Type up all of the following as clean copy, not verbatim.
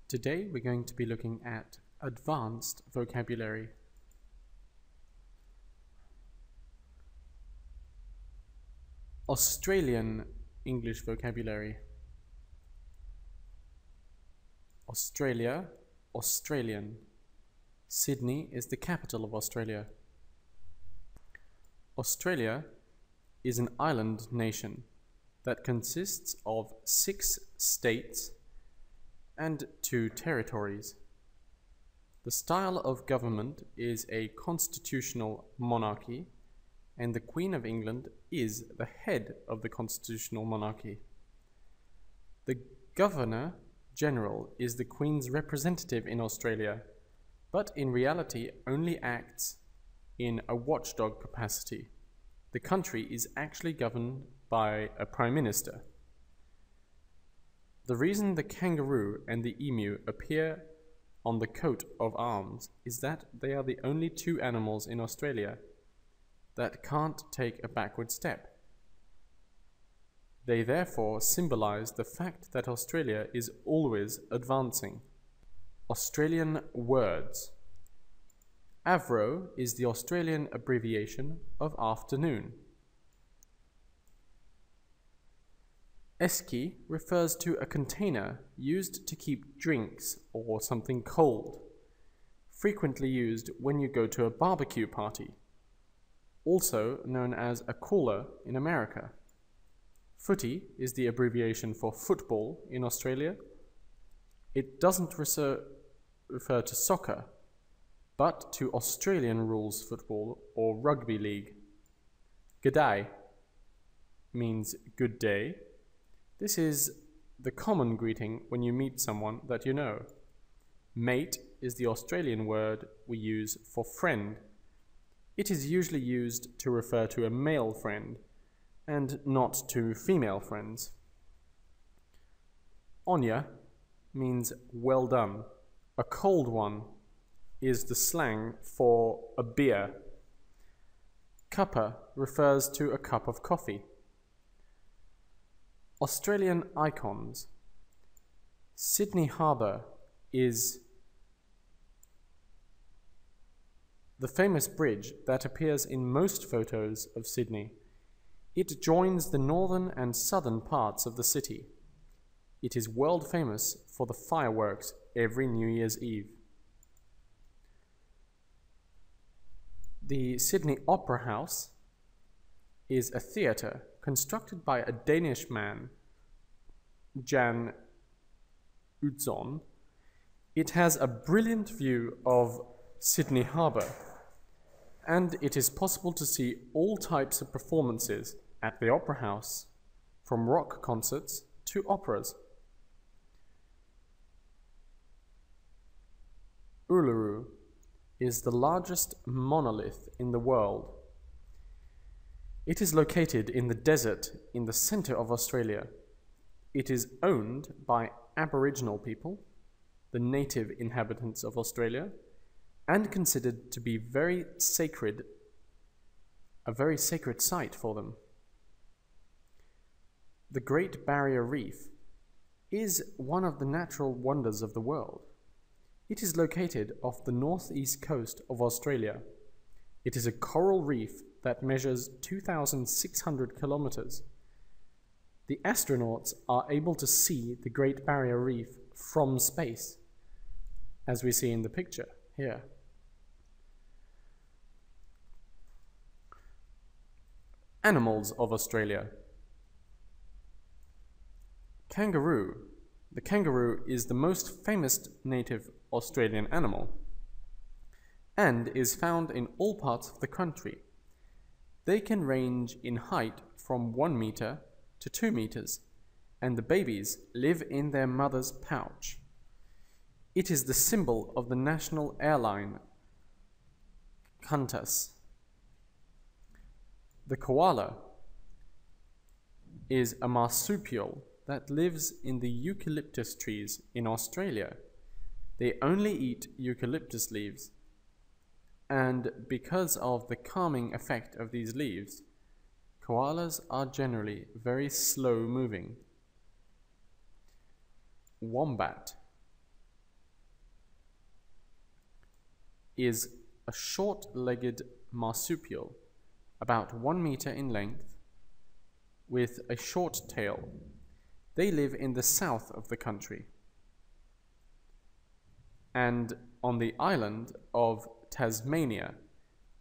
Today we're going to be looking at advanced vocabulary. Australian English vocabulary. Australia, Australian. Sydney is the capital of Australia. Australia is an island nation that consists of 6 states and 2 territories. The style of government is a constitutional monarchy, and the Queen of England is the head of the constitutional monarchy. The Governor-General is the Queen's representative in Australia, but in reality only acts in a watchdog capacity. The country is actually governed by a Prime Minister. The reason the kangaroo and the emu appear on the coat of arms is that they are the only 2 animals in Australia that can't take a backward step. They therefore symbolize the fact that Australia is always advancing. Australian words. Avro is the Australian abbreviation of afternoon. Esky refers to a container used to keep drinks or something cold, frequently used when you go to a barbecue party, also known as a cooler in America. Footy is the abbreviation for football in Australia. It doesn't refer to soccer, but to Australian rules football or rugby league. G'day means good day. This is the common greeting when you meet someone that you know. Mate is the Australian word we use for friend. It is usually used to refer to a male friend and not to female friends. Onya means well done. A cold one is the slang for a beer. Cuppa refers to a cup of coffee. Australian icons. Sydney Harbour is the famous bridge that appears in most photos of Sydney. It joins the northern and southern parts of the city. It is world famous for the fireworks every New Year's Eve. The Sydney Opera House is a theatre constructed by a Danish man, Jan Utzon. It has a brilliant view of Sydney Harbour, and it is possible to see all types of performances at the Opera House, from rock concerts to operas. Uluru is the largest monolith in the world. It is located in the desert in the center of Australia. It is owned by Aboriginal people, the native inhabitants of Australia, and considered to be a very sacred site for them. The Great Barrier Reef is one of the natural wonders of the world. It is located off the northeast coast of Australia. It is a coral reef that measures 2,600 kilometers. The astronauts are able to see the Great Barrier Reef from space, as we see in the picture here. Animals of Australia. Kangaroo. The kangaroo is the most famous native Australian animal and is found in all parts of the country. They can range in height from 1 meter to 2 meters, and the babies live in their mother's pouch. It is the symbol of the national airline, Qantas. The koala is a marsupial that lives in the eucalyptus trees in Australia. They only eat eucalyptus leaves, and because of the calming effect of these leaves, koalas are generally very slow moving. Wombat. is a short-legged marsupial, about 1 meter in length, with a short tail. They live in the south of the country. And on the island of Tasmania,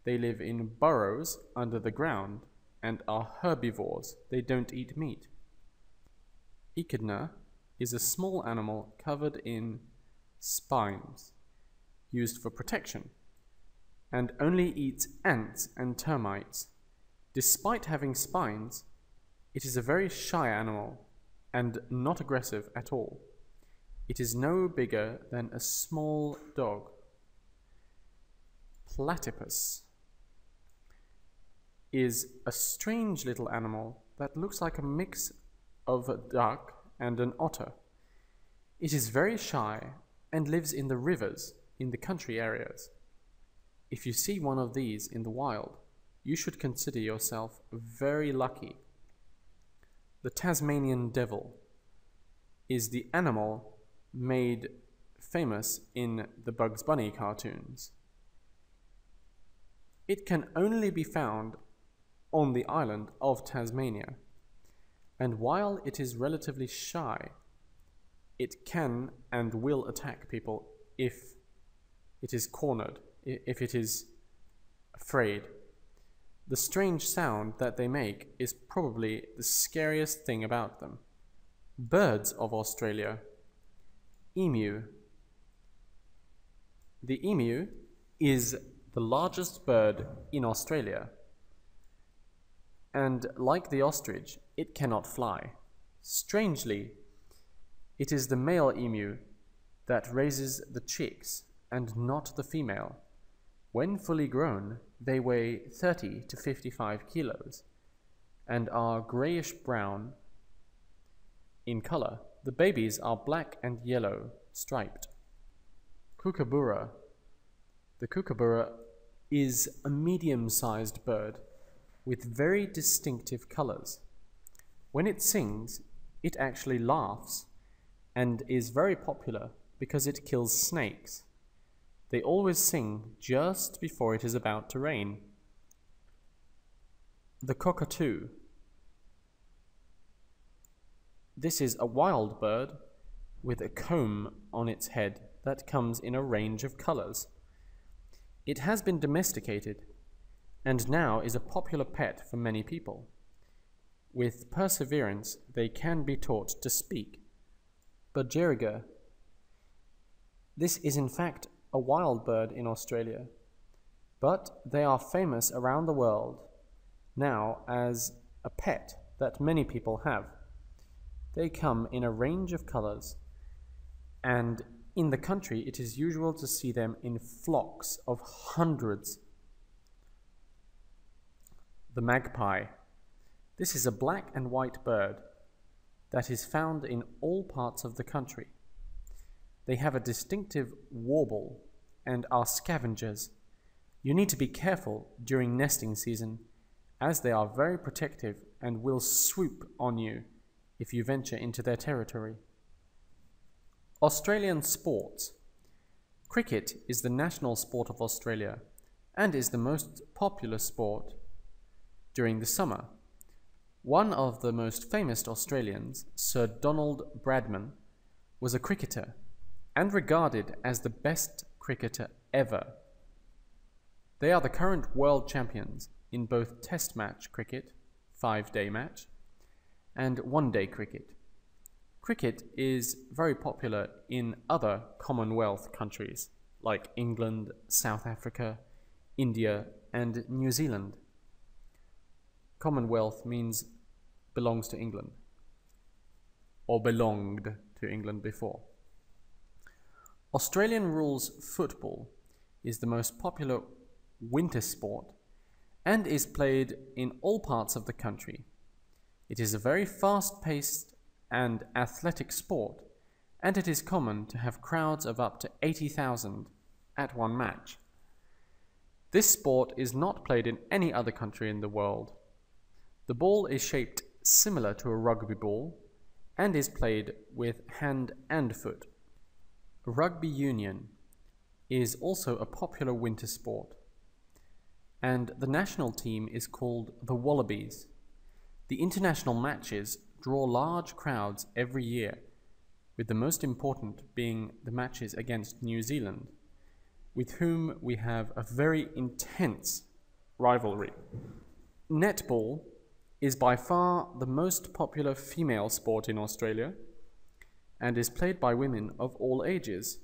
they live in burrows under the ground and are herbivores. They don't eat meat. Echidna is a small animal covered in spines, used for protection, and only eats ants and termites. Despite having spines, it is a very shy animal and not aggressive at all. It is no bigger than a small dog. Platypus is a strange little animal that looks like a mix of a duck and an otter. It is very shy and lives in the rivers in the country areas. If you see one of these in the wild, you should consider yourself very lucky. The Tasmanian Devil is the animal made famous in the Bugs Bunny cartoons. It can only be found on the island of Tasmania, and while it is relatively shy, it can and will attack people if it is cornered, if it is afraid. The strange sound that they make is probably the scariest thing about them. Birds of Australia. Emu. The emu is the largest bird in Australia, and like the ostrich, it cannot fly. Strangely, it is the male emu that raises the chicks and not the female. When fully grown, they weigh 30 to 55 kilos and are greyish-brown in color. The babies are black and yellow, striped. Kookaburra. The kookaburra is a medium-sized bird with very distinctive colors. When it sings, it actually laughs and is very popular because it kills snakes. They always sing just before it is about to rain. The cockatoo. This is a wild bird with a comb on its head that comes in a range of colors. It has been domesticated and now is a popular pet for many people. With perseverance, they can be taught to speak. Budgerigar. This is in fact a wild bird in Australia, but they are famous around the world now as a pet that many people have. They come in a range of colors, and in the country it is usual to see them in flocks of hundreds. The magpie. This is a black and white bird that is found in all parts of the country. They have a distinctive warble and are scavengers. You need to be careful during nesting season, as they are very protective and will swoop on you if you venture into their territory. Australian sports. Cricket is the national sport of Australia and is the most popular sport during the summer. One of the most famous Australians, Sir Donald Bradman, was a cricketer and regarded as the best cricketer ever. They are the current world champions in both Test match cricket, 5-day match, and one-day cricket. Cricket is very popular in other Commonwealth countries like England, South Africa, India, and New Zealand. Commonwealth means belongs to England, or belonged to England before. Australian rules football is the most popular winter sport and is played in all parts of the country. It is a very fast-paced and athletic sport, and it is common to have crowds of up to 80,000 at one match. This sport is not played in any other country in the world. The ball is shaped similar to a rugby ball and is played with hand and foot. Rugby union. is also a popular winter sport, and the national team is called the Wallabies. The international matches draw large crowds every year, with the most important being the matches against New Zealand, with whom we have a very intense rivalry. Netball is by far the most popular female sport in Australia and is played by women of all ages.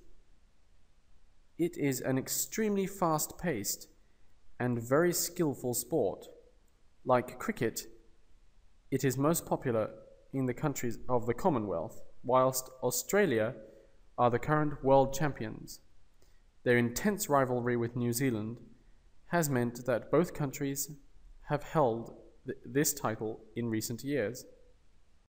It is an extremely fast-paced and very skillful sport. Like cricket, it is most popular in the countries of the Commonwealth, whilst Australia are the current world champions. Their intense rivalry with New Zealand has meant that both countries have held this title in recent years.